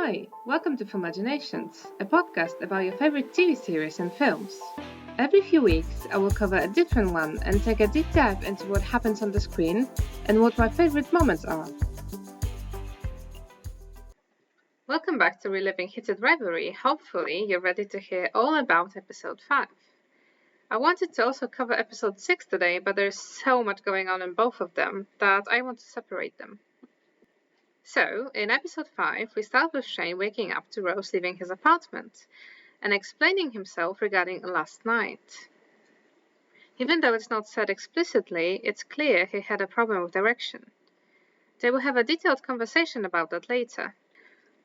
Hi, welcome to Filmaginations, a podcast about your favorite TV series and films. Every few weeks, I will cover a different one and take a deep dive into what happens on the screen and what my favorite moments are. Welcome back to Reliving Heated Rivalry. Hopefully, you're ready to hear all about episode 5. I wanted to also cover episode 6 today, but there's so much going on in both of them that I want to separate them. So, in episode 5, we start with Shane waking up to Rose leaving his apartment and explaining himself regarding last night. Even though it's not said explicitly, it's clear he had a problem with direction. They will have a detailed conversation about that later.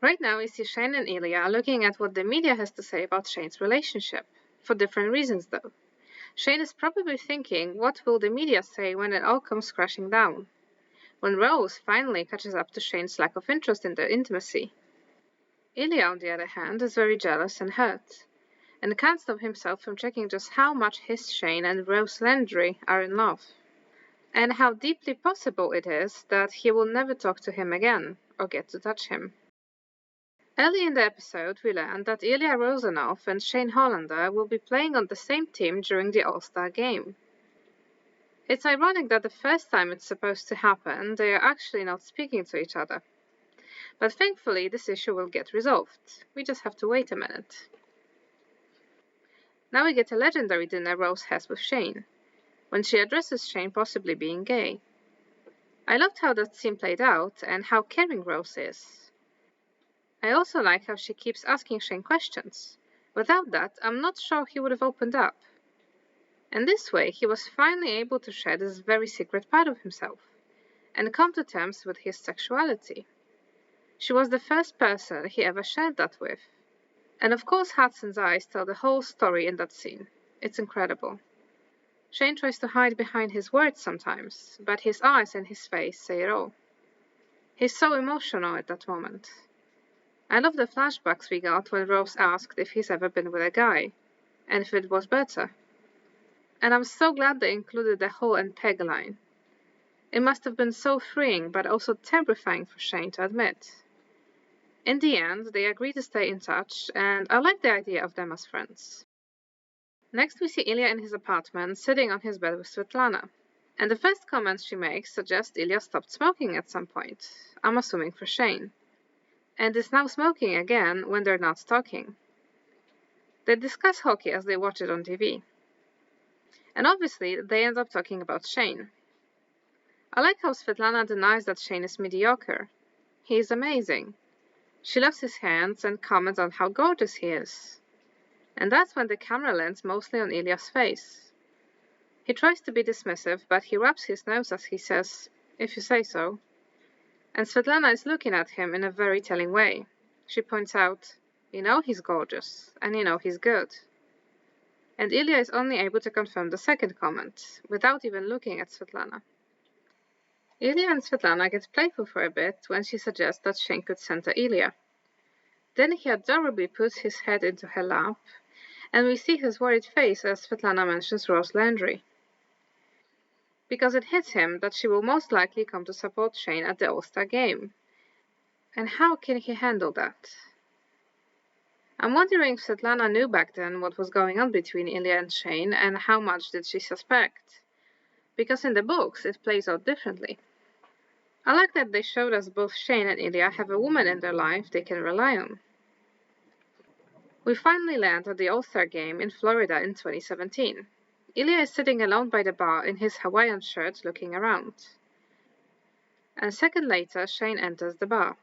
Right now, we see Shane and Ilya looking at what the media has to say about Shane's relationship, for different reasons though. Shane is probably thinking, what will the media say when it all comes crashing down? When Rose finally catches up to Shane's lack of interest in their intimacy. Ilya, on the other hand, is very jealous and hurt, and can't stop himself from checking just how much his Shane and Rose Landry are in love, and how deeply possible it is that he will never talk to him again, or get to touch him. Early in the episode, we learn that Ilya Rozanov and Shane Hollander will be playing on the same team during the All-Star game. It's ironic that the first time it's supposed to happen, they are actually not speaking to each other. But thankfully, this issue will get resolved. We just have to wait a minute. Now we get a legendary dinner Rose has with Shane, when she addresses Shane possibly being gay. I loved how that scene played out and how caring Rose is. I also like how she keeps asking Shane questions. Without that, I'm not sure he would have opened up. And this way, he was finally able to share this very secret part of himself, and come to terms with his sexuality. She was the first person he ever shared that with. And of course Hudson's eyes tell the whole story in that scene. It's incredible. Shane tries to hide behind his words sometimes, but his eyes and his face say it all. He's so emotional at that moment. I love the flashbacks we got when Rose asked if he's ever been with a guy, and if it was better. And I'm so glad they included the whole and peg line. It must have been so freeing, but also terrifying for Shane to admit. In the end, they agree to stay in touch, and I like the idea of them as friends. Next, we see Ilya in his apartment, sitting on his bed with Svetlana. And the first comments she makes suggest Ilya stopped smoking at some point, I'm assuming for Shane, and is now smoking again when they're not talking. They discuss hockey as they watch it on TV. And obviously, they end up talking about Shane. I like how Svetlana denies that Shane is mediocre. He is amazing. She loves his hands and comments on how gorgeous he is. And that's when the camera lands mostly on Ilya's face. He tries to be dismissive, but he rubs his nose as he says, "If you say so." And Svetlana is looking at him in a very telling way. She points out, "You know he's gorgeous, and you know he's good." And Ilya is only able to confirm the second comment, without even looking at Svetlana. Ilya and Svetlana get playful for a bit when she suggests that Shane could center Ilya. Then he adorably puts his head into her lap, and we see his worried face as Svetlana mentions Rose Landry. Because it hits him that she will most likely come to support Shane at the All-Star game. And how can he handle that? I'm wondering if Svetlana knew back then what was going on between Ilya and Shane, and how much did she suspect? Because in the books, it plays out differently. I like that they showed us both Shane and Ilya have a woman in their life they can rely on. We finally land at the All-Star game in Florida in 2017. Ilya is sitting alone by the bar in his Hawaiian shirt looking around. And a second later, Shane enters the bar.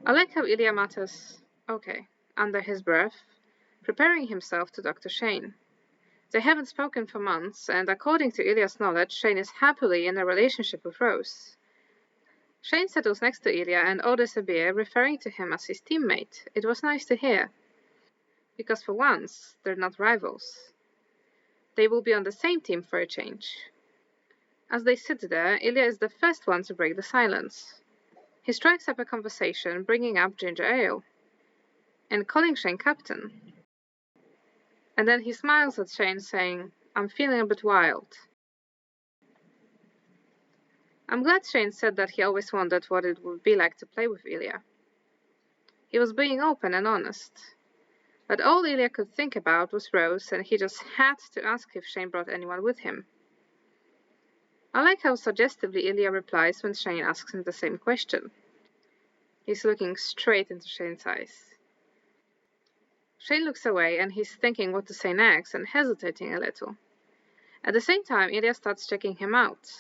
I like how Ilya mutters, "Okay," under his breath, preparing himself to talk to Shane. They haven't spoken for months, and according to Ilya's knowledge, Shane is happily in a relationship with Rose. Shane settles next to Ilya and orders a beer, referring to him as his teammate. It was nice to hear. Because for once, they're not rivals. They will be on the same team for a change. As they sit there, Ilya is the first one to break the silence. He strikes up a conversation, bringing up ginger ale, and calling Shane captain. And then he smiles at Shane, saying, "I'm feeling a bit wild." I'm glad Shane said that he always wondered what it would be like to play with Ilya. He was being open and honest. But all Ilya could think about was Rose, and he just had to ask if Shane brought anyone with him. I like how suggestively Ilya replies when Shane asks him the same question. He's looking straight into Shane's eyes. Shane looks away, and he's thinking what to say next and hesitating a little. At the same time, Ilya starts checking him out.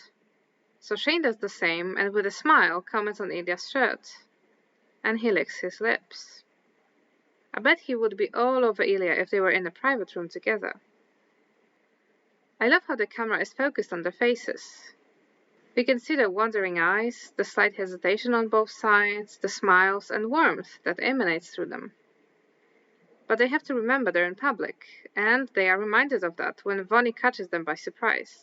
So Shane does the same, and with a smile comments on Ilya's shirt. And he licks his lips. I bet he would be all over Ilya if they were in a private room together. I love how the camera is focused on their faces. We can see the wandering eyes, the slight hesitation on both sides, the smiles and warmth that emanates through them. But they have to remember they're in public, and they are reminded of that when Vonnie catches them by surprise.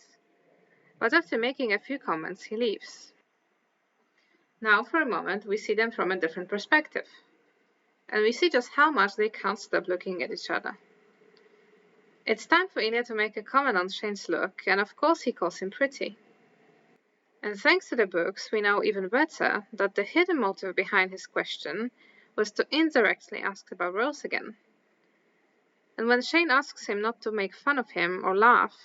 But after making a few comments, he leaves. Now, for a moment, we see them from a different perspective, and we see just how much they can't stop looking at each other. It's time for Ilya to make a comment on Shane's look, and of course he calls him pretty. And thanks to the books, we know even better that the hidden motive behind his question was to indirectly ask about Rose again. And when Shane asks him not to make fun of him or laugh,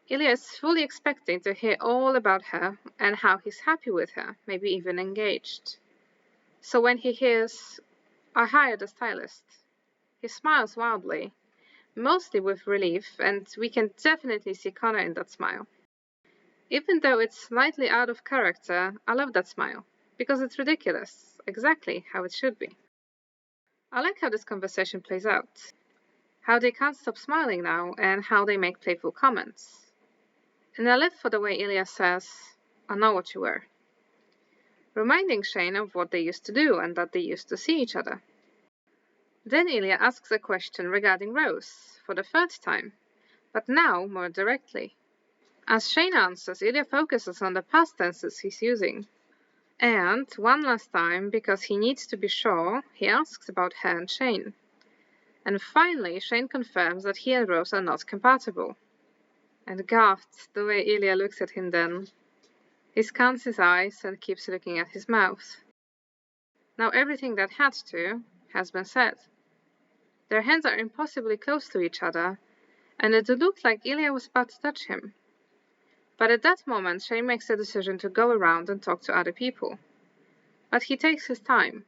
Ilya is fully expecting to hear all about her and how he's happy with her, maybe even engaged. So when he hears, "I hired a stylist," he smiles wildly, mostly with relief, and we can definitely see Connor in that smile. Even though it's slightly out of character, I love that smile, because it's ridiculous, exactly how it should be. I like how this conversation plays out, how they can't stop smiling now, and how they make playful comments. And I live for the way Ilya says, "I know what you were," reminding Shane of what they used to do and that they used to see each other. Then Ilya asks a question regarding Rose, for the third time, but now more directly. As Shane answers, Ilya focuses on the past tenses he's using. And, one last time, because he needs to be sure, he asks about her and Shane. And finally, Shane confirms that he and Rose are not compatible. And God, the way Ilya looks at him then. He scans his eyes and keeps looking at his mouth. Now everything that had to has been said. Their hands are impossibly close to each other, and it looked like Ilya was about to touch him. But at that moment, Shane makes the decision to go around and talk to other people. But he takes his time.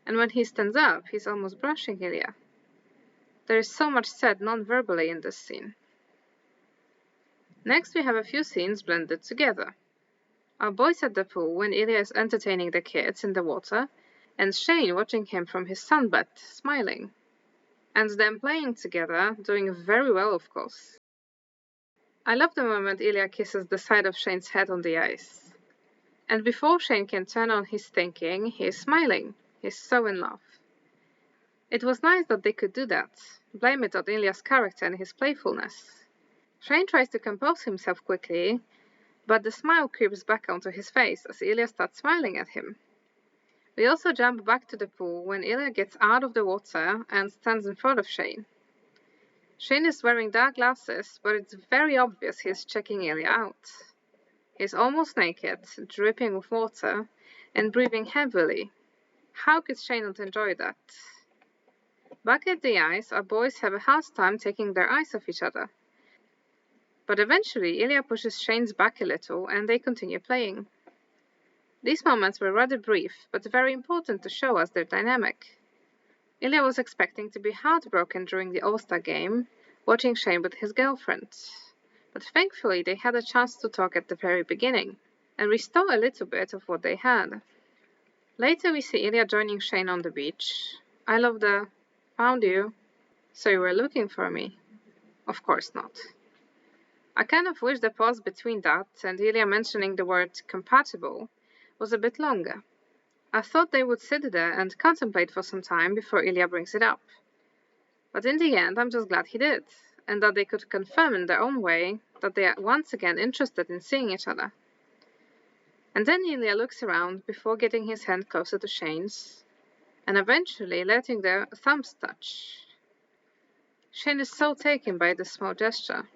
And when he stands up, he's almost brushing Ilya. There is so much said non-verbally in this scene. Next, we have a few scenes blended together. Our boys at the pool when Ilya is entertaining the kids in the water, and Shane watching him from his sunbed, smiling. And them playing together, doing very well, of course. I love the moment Ilya kisses the side of Shane's head on the ice. And before Shane can turn on his thinking, he is smiling. He's so in love. It was nice that they could do that. Blame it on Ilya's character and his playfulness. Shane tries to compose himself quickly, but the smile creeps back onto his face as Ilya starts smiling at him. We also jump back to the pool when Ilya gets out of the water and stands in front of Shane. Shane is wearing dark glasses, but it's very obvious he's checking Ilya out. He's almost naked, dripping with water, and breathing heavily. How could Shane not enjoy that? Back at the ice, our boys have a hard time taking their eyes off each other. But eventually, Ilya pushes Shane's back a little, and they continue playing. These moments were rather brief, but very important to show us their dynamic. Ilya was expecting to be heartbroken during the All-Star game, watching Shane with his girlfriend. But thankfully, they had a chance to talk at the very beginning, and restore a little bit of what they had. Later, we see Ilya joining Shane on the beach. I love the "found you, so you were looking for me." Of course not. I kind of wish the pause between that and Ilya mentioning the word "compatible" was a bit longer. I thought they would sit there and contemplate for some time before Ilya brings it up. But in the end, I'm just glad he did, and that they could confirm in their own way that they are once again interested in seeing each other. And then Ilya looks around before getting his hand closer to Shane's, and eventually letting their thumbs touch. Shane is so taken by this small gesture.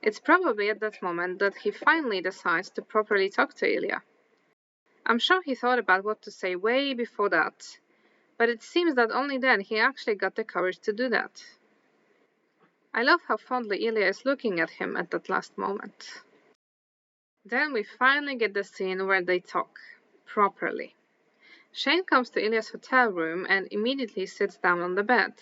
It's probably at that moment that he finally decides to properly talk to Ilya. I'm sure he thought about what to say way before that, But it seems that only then he actually got the courage to do that. I love how fondly Ilya is looking at him at that last moment. Then we finally get the scene where they talk, properly. Shane comes to Ilya's hotel room and immediately sits down on the bed,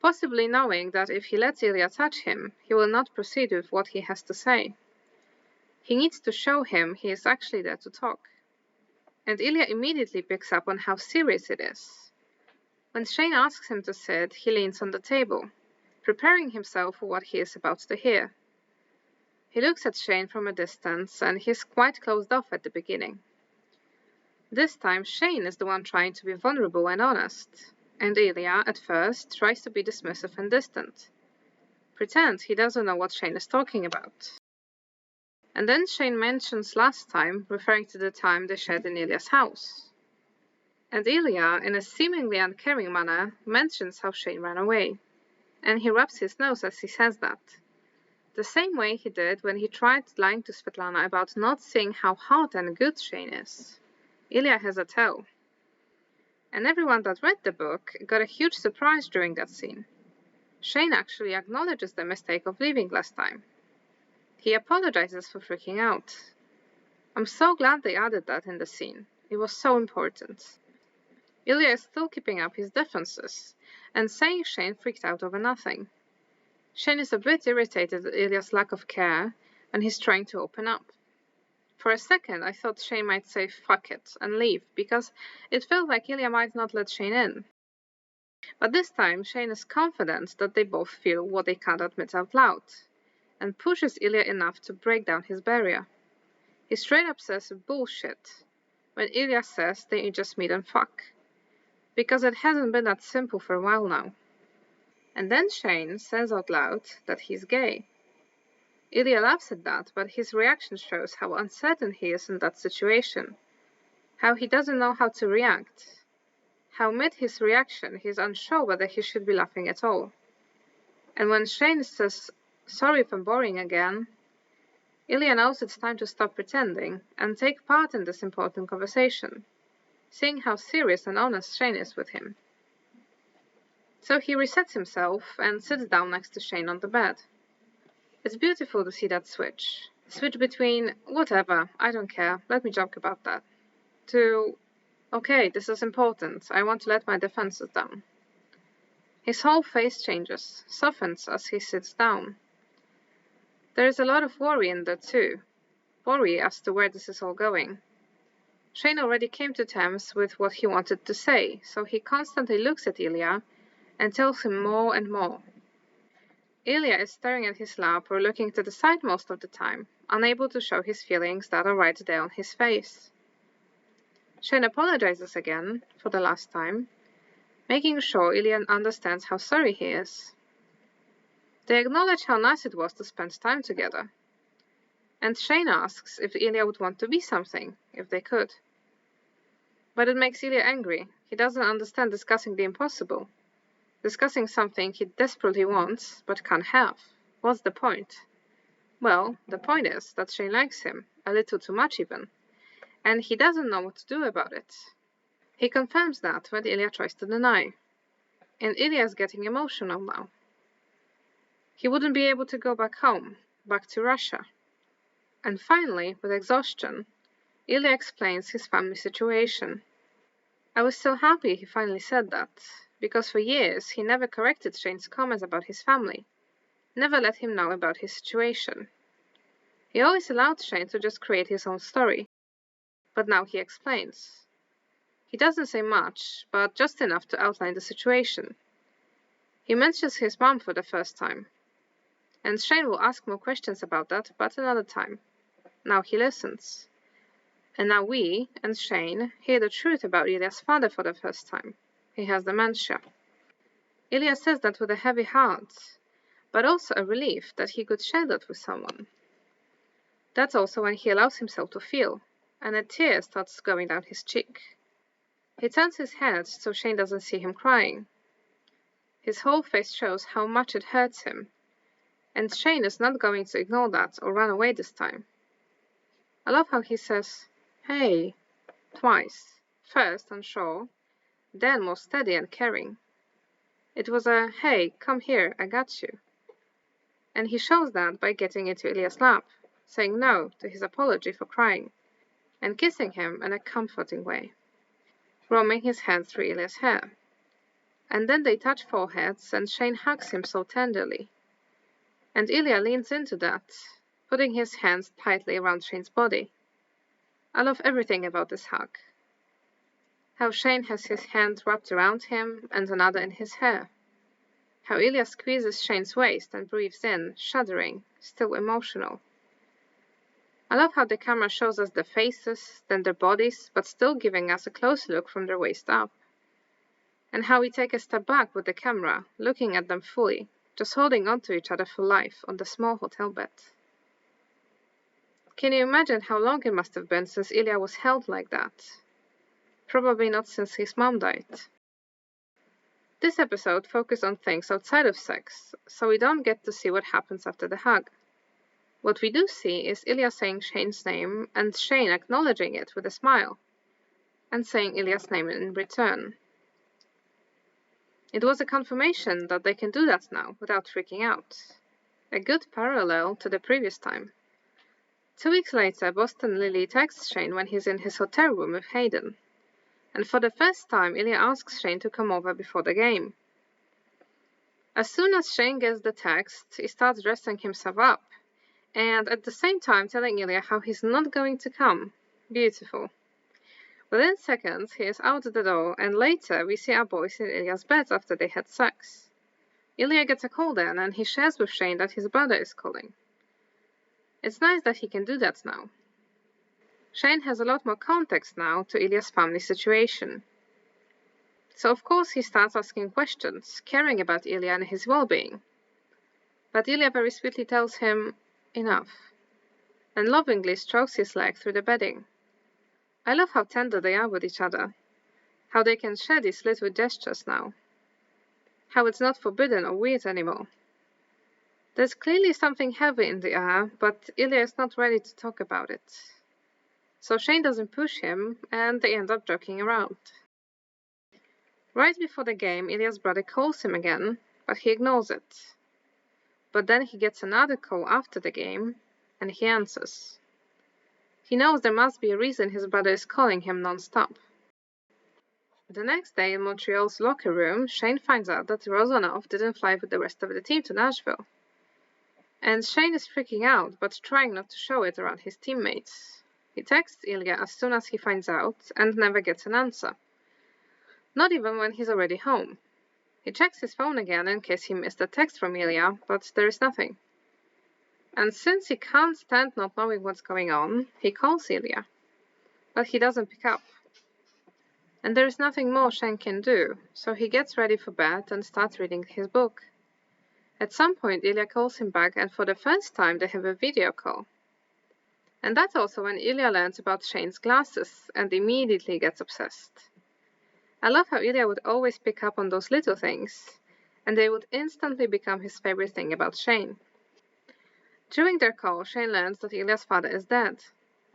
possibly knowing that if he lets Ilya touch him, he will not proceed with what he has to say. He needs to show him he is actually there to talk. And Ilya immediately picks up on how serious it is. When Shane asks him to sit, he leans on the table, preparing himself for what he is about to hear. He looks at Shane from a distance, and he's quite closed off at the beginning. This time, Shane is the one trying to be vulnerable and honest, and Ilya, at first, tries to be dismissive and distant. Pretend he doesn't know what Shane is talking about. And then Shane mentions last time, referring to the time they shared in Ilya's house. And Ilya, in a seemingly uncaring manner, mentions how Shane ran away, and he rubs his nose as he says that. The same way he did when he tried lying to Svetlana about not seeing how hot and good Shane is. Ilya has a tell. And everyone that read the book got a huge surprise during that scene. Shane actually acknowledges the mistake of leaving last time. He apologizes for freaking out. I'm so glad they added that in the scene. It was so important. Ilya is still keeping up his defenses and saying Shane freaked out over nothing. Shane is a bit irritated at Ilya's lack of care and he's trying to open up. For a second, I thought Shane might say fuck it and leave because it felt like Ilya might not let Shane in. But this time, Shane is confident that they both feel what they can't admit out loud and pushes Ilya enough to break down his barrier. He straight up says bullshit when Ilya says they just meet and fuck. Because it hasn't been that simple for a while now. And then Shane says out loud that he's gay. Ilya laughs at that, but his reaction shows how uncertain he is in that situation, how he doesn't know how to react, how mid his reaction he's unsure whether he should be laughing at all. And when Shane says, sorry if I'm boring again, Ilya knows it's time to stop pretending and take part in this important conversation, seeing how serious and honest Shane is with him. So he resets himself and sits down next to Shane on the bed. It's beautiful to see that switch. Switch between, whatever, I don't care, let me joke about that, to, okay, this is important, I want to let my defenses down. His whole face changes, softens as he sits down. There is a lot of worry in there too. Worry as to where this is all going. Shane already came to terms with what he wanted to say, so he constantly looks at Ilya and tells him more and more. Ilya is staring at his lap or looking to the side most of the time, unable to show his feelings that are right there on his face. Shane apologizes again, for the last time, making sure Ilya understands how sorry he is. They acknowledge how nice it was to spend time together. And Shane asks if Ilya would want to be something, if they could. But it makes Ilya angry. He doesn't understand discussing the impossible. Discussing something he desperately wants, but can't have. What's the point? Well, the point is that Shane likes him, a little too much even, and he doesn't know what to do about it. He confirms that when Ilya tries to deny. And Ilya is getting emotional now. He wouldn't be able to go back home, back to Russia. And finally, with exhaustion, Ilya explains his family situation. I was so happy he finally said that, because for years he never corrected Shane's comments about his family, never let him know about his situation. He always allowed Shane to just create his own story. But now he explains. He doesn't say much, but just enough to outline the situation. He mentions his mom for the first time. And Shane will ask more questions about that, but another time. Now he listens. And now we, and Shane, hear the truth about Ilya's father for the first time. He has dementia. Ilya says that with a heavy heart, but also a relief that he could share that with someone. That's also when he allows himself to feel, and a tear starts going down his cheek. He turns his head so Shane doesn't see him crying. His whole face shows how much it hurts him, and Shane is not going to ignore that or run away this time. I love how he says, hey, twice. First, unsure, then more steady and caring. It was a, "Hey, come here, I got you." And he shows that by getting into Ilya's lap, saying no to his apology for crying, and kissing him in a comforting way, roaming his hand through Ilya's hair. And then they touch foreheads, and Shane hugs him so tenderly. And Ilya leans into that, putting his hands tightly around Shane's body. I love everything about this hug. How Shane has his hand wrapped around him and another in his hair. How Ilya squeezes Shane's waist and breathes in, shuddering, still emotional. I love how the camera shows us the faces, then their bodies, but still giving us a close look from their waist up. And how we take a step back with the camera, looking at them fully, just holding on to each other for life on the small hotel bed. Can you imagine how long it must have been since Ilya was held like that? Probably not since his mom died. This episode focused on things outside of sex, so we don't get to see what happens after the hug. What we do see is Ilya saying Shane's name and Shane acknowledging it with a smile, and saying Ilya's name in return. It was a confirmation that they can do that now without freaking out. A good parallel to the previous time. 2 weeks later, Boston Lily texts Shane when he's in his hotel room with Hayden. And for the first time, Ilya asks Shane to come over before the game. As soon as Shane gets the text, he starts dressing himself up, and at the same time telling Ilya how he's not going to come. Beautiful. Within seconds, he is out the door, and later we see our boys in Ilya's bed after they had sex. Ilya gets a call then, and he shares with Shane that his brother is calling. It's nice that he can do that now. Shane has a lot more context now to Ilya's family situation. So of course he starts asking questions, caring about Ilya and his well-being. But Ilya very sweetly tells him, enough, and lovingly strokes his leg through the bedding. I love how tender they are with each other, how they can share these little gestures now, how it's not forbidden or weird anymore. There's clearly something heavy in the air, but Ilya is not ready to talk about it. So Shane doesn't push him, and they end up joking around. Right before the game, Ilya's brother calls him again, but he ignores it. But then he gets another call after the game, and he answers. He knows there must be a reason his brother is calling him non-stop. The next day in Montreal's locker room, Shane finds out that Rozanov didn't fly with the rest of the team to Nashville. And Shane is freaking out, but trying not to show it around his teammates. He texts Ilya as soon as he finds out, and never gets an answer. Not even when he's already home. He checks his phone again in case he missed a text from Ilya, but there is nothing. And since he can't stand not knowing what's going on, he calls Ilya. But he doesn't pick up. And there is nothing more Shane can do, so he gets ready for bed and starts reading his book. At some point, Ilya calls him back, and for the first time they have a video call. And that's also when Ilya learns about Shane's glasses and immediately gets obsessed. I love how Ilya would always pick up on those little things, and they would instantly become his favorite thing about Shane. During their call, Shane learns that Ilya's father is dead,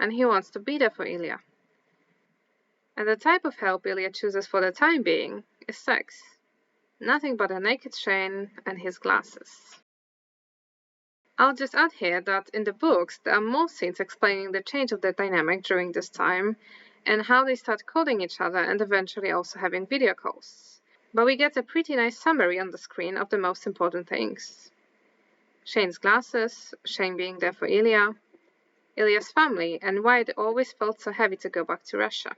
and he wants to be there for Ilya. And the type of help Ilya chooses for the time being is sex. Nothing but a naked Shane and his glasses. I'll just add here that in the books there are more scenes explaining the change of their dynamic during this time and how they start calling each other and eventually also having video calls. But we get a pretty nice summary on the screen of the most important things. Shane's glasses, Shane being there for Ilya, Ilya's family, and why it always felt so heavy to go back to Russia.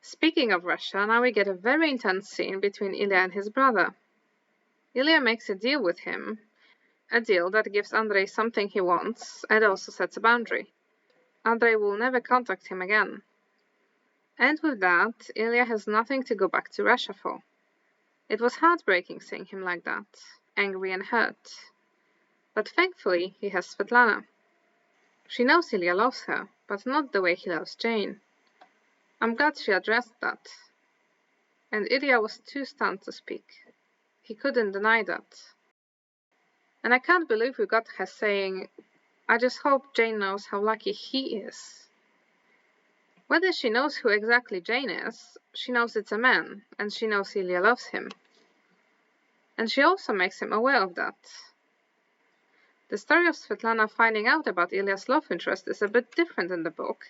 Speaking of Russia, now we get a very intense scene between Ilya and his brother. Ilya makes a deal with him, a deal that gives Andrei something he wants and also sets a boundary. Andrei will never contact him again. And with that, Ilya has nothing to go back to Russia for. It was heartbreaking seeing him like that, angry and hurt. But thankfully, he has Svetlana. She knows Ilya loves her, but not the way he loves Jane. I'm glad she addressed that. And Ilya was too stunned to speak. He couldn't deny that. And I can't believe we got her saying, I just hope Jane knows how lucky he is. Whether she knows who exactly Jane is, she knows it's a man, and she knows Ilya loves him. And she also makes him aware of that. The story of Svetlana finding out about Ilya's love interest is a bit different in the book,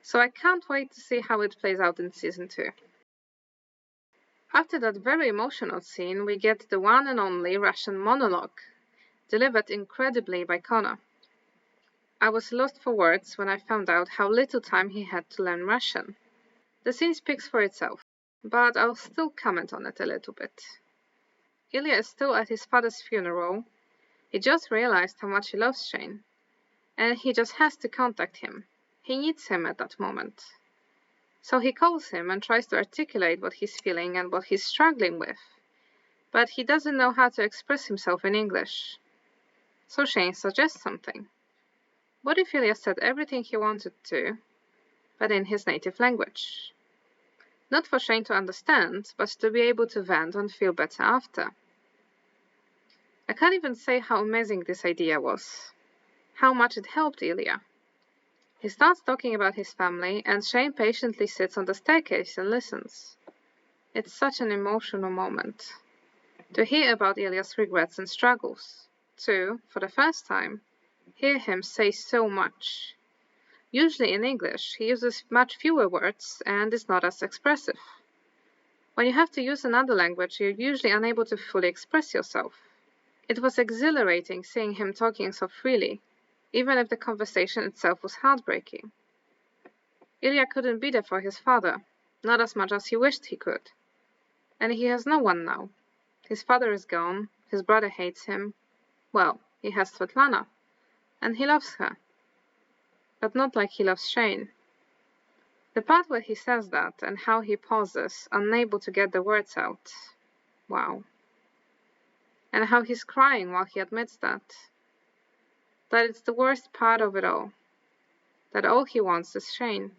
so I can't wait to see how it plays out in season 2. After that very emotional scene, we get the one and only Russian monologue, delivered incredibly by Connor. I was lost for words when I found out how little time he had to learn Russian. The scene speaks for itself, but I'll still comment on it a little bit. Ilya is still at his father's funeral. He just realized how much he loves Shane, and he just has to contact him. He needs him at that moment. So he calls him and tries to articulate what he's feeling and what he's struggling with, but he doesn't know how to express himself in English. So Shane suggests something. What if Ilya said everything he wanted to, but in his native language? Not for Shane to understand, but to be able to vent and feel better after. I can't even say how amazing this idea was, how much it helped Ilya. He starts talking about his family, and Shane patiently sits on the staircase and listens. It's such an emotional moment. To hear about Ilya's regrets and struggles. To, for the first time, hear him say so much. Usually in English, he uses much fewer words and is not as expressive. When you have to use another language, you're usually unable to fully express yourself. It was exhilarating seeing him talking so freely, even if the conversation itself was heartbreaking. Ilya couldn't be there for his father, not as much as he wished he could. And he has no one now. His father is gone, his brother hates him. Well, he has Svetlana, and he loves her. But not like he loves Shane. The part where he says that, and how he pauses, unable to get the words out. Wow. And how he's crying while he admits that. That it's the worst part of it all. That all he wants is Shane.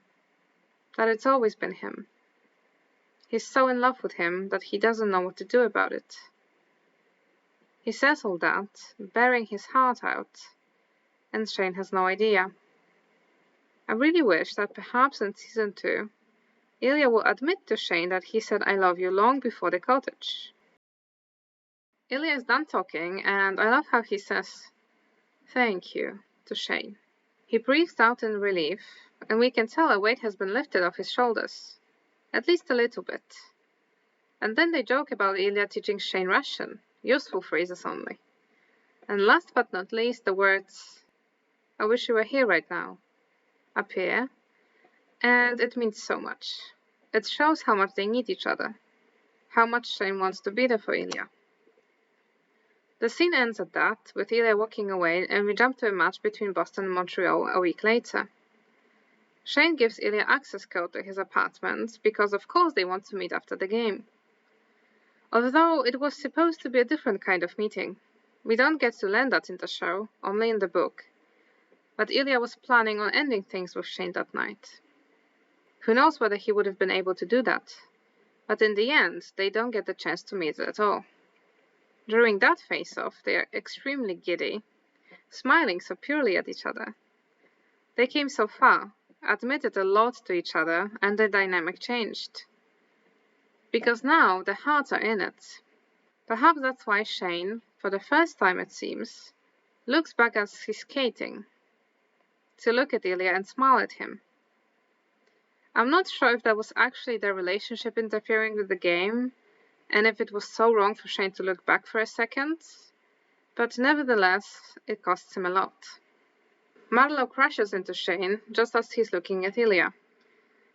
That it's always been him. He's so in love with him that he doesn't know what to do about it. He says all that, bearing his heart out, and Shane has no idea. I really wish that perhaps in season 2, Ilya will admit to Shane that he said I love you long before the cottage. Ilya is done talking, and I love how he says, "Thank you," to Shane. He breathes out in relief, and we can tell a weight has been lifted off his shoulders. At least a little bit. And then they joke about Ilya teaching Shane Russian, useful phrases only. And last but not least, the words, "I wish you were here right now," appear, and it means so much. It shows how much they need each other, how much Shane wants to be there for Ilya. The scene ends at that, with Ilya walking away, and we jump to a match between Boston and Montreal a week later. Shane gives Ilya access code to his apartment, because of course they want to meet after the game. Although it was supposed to be a different kind of meeting. We don't get to learn that in the show, only in the book. But Ilya was planning on ending things with Shane that night. Who knows whether he would have been able to do that. But in the end, they don't get the chance to meet at all. During that face-off, they are extremely giddy, smiling so purely at each other. They came so far, admitted a lot to each other, and the dynamic changed. Because now the hearts are in it. Perhaps that's why Shane, for the first time it seems, looks back as he's skating, to look at Ilya and smile at him. I'm not sure if that was actually their relationship interfering with the game, and if it was so wrong for Shane to look back for a second, but nevertheless, it costs him a lot. Marlowe crashes into Shane just as he's looking at Ilya,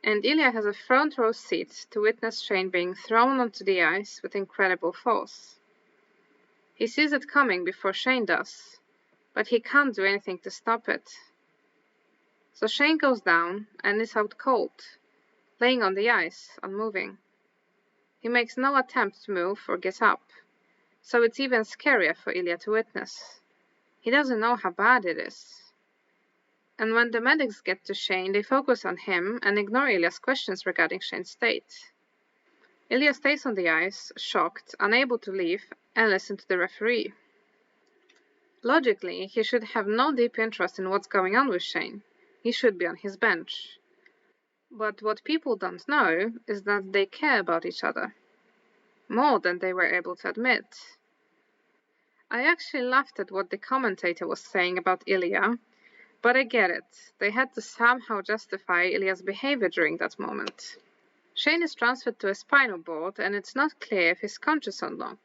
and Ilya has a front row seat to witness Shane being thrown onto the ice with incredible force. He sees it coming before Shane does, but he can't do anything to stop it. So Shane goes down and is out cold, laying on the ice, unmoving. He makes no attempt to move or get up, so it's even scarier for Ilya to witness. He doesn't know how bad it is. And when the medics get to Shane, they focus on him and ignore Ilya's questions regarding Shane's state. Ilya stays on the ice, shocked, unable to leave, and listen to the referee. Logically, he should have no deep interest in what's going on with Shane. He should be on his bench. But what people don't know is that they care about each other, more than they were able to admit. I actually laughed at what the commentator was saying about Ilya, but I get it. They had to somehow justify Ilya's behavior during that moment. Shane is transferred to a spinal board, and it's not clear if he's conscious or not.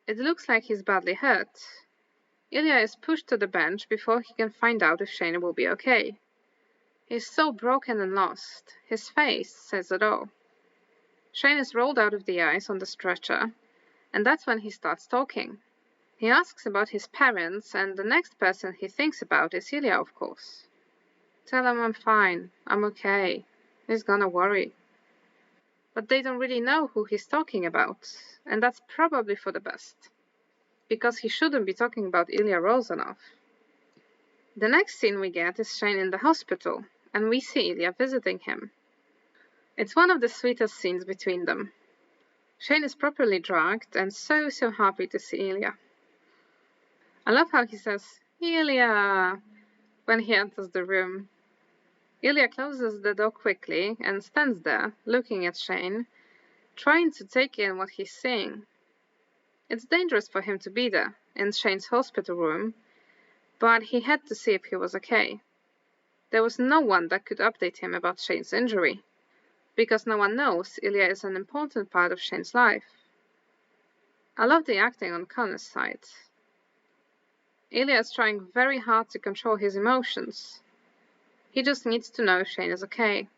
It looks like he's badly hurt. Ilya is pushed to the bench before he can find out if Shane will be okay. He's so broken and lost. His face says it all. Shane is rolled out of the ice on the stretcher, and that's when he starts talking. He asks about his parents, and the next person he thinks about is Ilya, of course. Tell him I'm fine, I'm okay. He's gonna worry. But they don't really know who he's talking about, and that's probably for the best, because he shouldn't be talking about Ilya Rozanov. The next scene we get is Shane in the hospital, and we see Ilya visiting him. It's one of the sweetest scenes between them. Shane is properly drugged and so happy to see Ilya. I love how he says, Ilya, when he enters the room. Ilya closes the door quickly and stands there, looking at Shane, trying to take in what he's seeing. It's dangerous for him to be there, in Shane's hospital room, but he had to see if he was okay. There was no one that could update him about Shane's injury, because no one knows Ilya is an important part of Shane's life. I love the acting on Connor's side. Ilya is trying very hard to control his emotions. He just needs to know Shane is okay.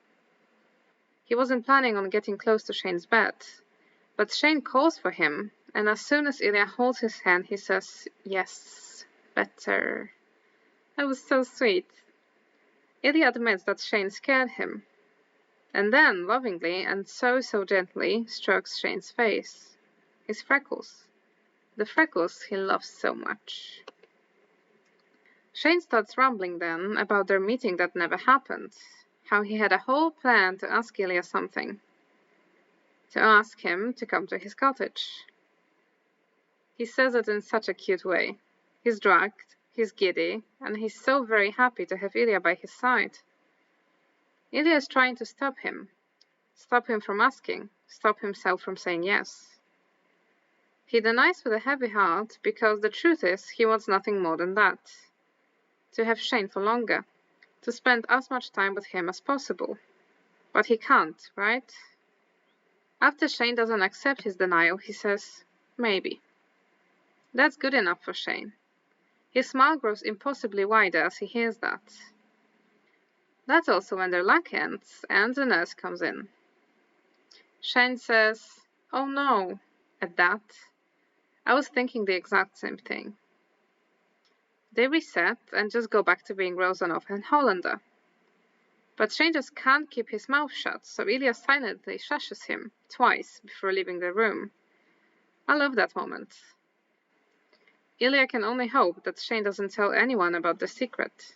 He wasn't planning on getting close to Shane's bed, but Shane calls for him, and as soon as Ilya holds his hand, he says, yes, better. That was so sweet. Ilya admits that Shane scared him, and then, lovingly and so gently, strokes Shane's face, his freckles, the freckles he loves so much. Shane starts rambling then about their meeting that never happened, how he had a whole plan to ask Ilya something, to ask him to come to his cottage. He says it in such a cute way. He's drugged, he's giddy, and he's so very happy to have Ilya by his side. Ilya is trying to stop him from asking, stop himself from saying yes. He denies with a heavy heart because the truth is he wants nothing more than that. To have Shane for longer, to spend as much time with him as possible. But he can't, right? After Shane doesn't accept his denial, he says, maybe. That's good enough for Shane. His smile grows impossibly wider as he hears that. That's also when their luck ends and the nurse comes in. Shane says, oh no, at that. I was thinking the exact same thing. They reset and just go back to being Rozanov and Hollander. But Shane just can't keep his mouth shut, so Ilya silently shushes him twice before leaving the room. I love that moment. Ilya can only hope that Shane doesn't tell anyone about the secret.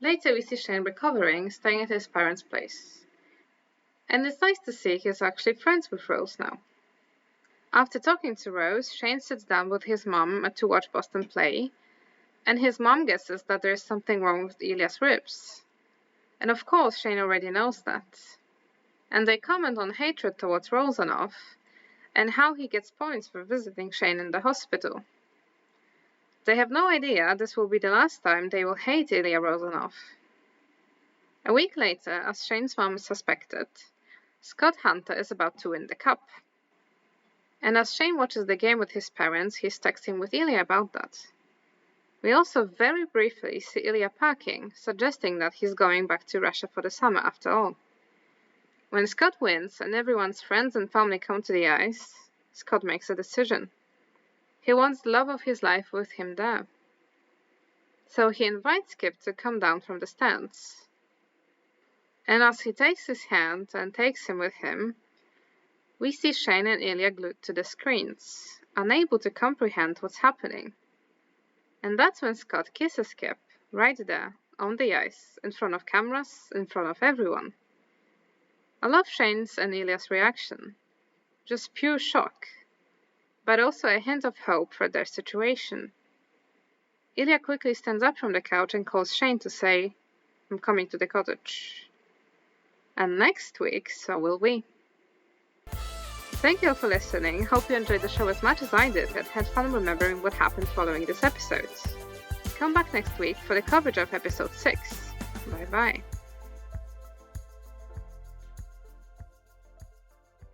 Later we see Shane recovering, staying at his parents' place. And it's nice to see he's actually friends with Rose now. After talking to Rose, Shane sits down with his mom to watch Boston play, and his mom guesses that there is something wrong with Ilya's ribs. And of course Shane already knows that. And they comment on hatred towards Rozanov, and how he gets points for visiting Shane in the hospital. They have no idea this will be the last time they will hate Ilya Rozanov. A week later, as Shane's mom suspected, Scott Hunter is about to win the cup. And as Shane watches the game with his parents, he's texting with Ilya about that. We also very briefly see Ilya packing, suggesting that he's going back to Russia for the summer after all. When Scott wins and everyone's friends and family come to the ice, Scott makes a decision. He wants the love of his life with him there. So he invites Skip to come down from the stands. And as he takes his hand and takes him with him, we see Shane and Ilya glued to the screens, unable to comprehend what's happening. And that's when Scott kisses Skip, right there, on the ice, in front of cameras, in front of everyone. I love Shane's and Ilya's reaction. Just pure shock, but also a hint of hope for their situation. Ilya quickly stands up from the couch and calls Shane to say, from coming to the cottage. And next week, so will we. Thank you all for listening. Hope you enjoyed the show as much as I did and had fun remembering what happened following this episode. Come back next week for the coverage of episode 6. Bye bye.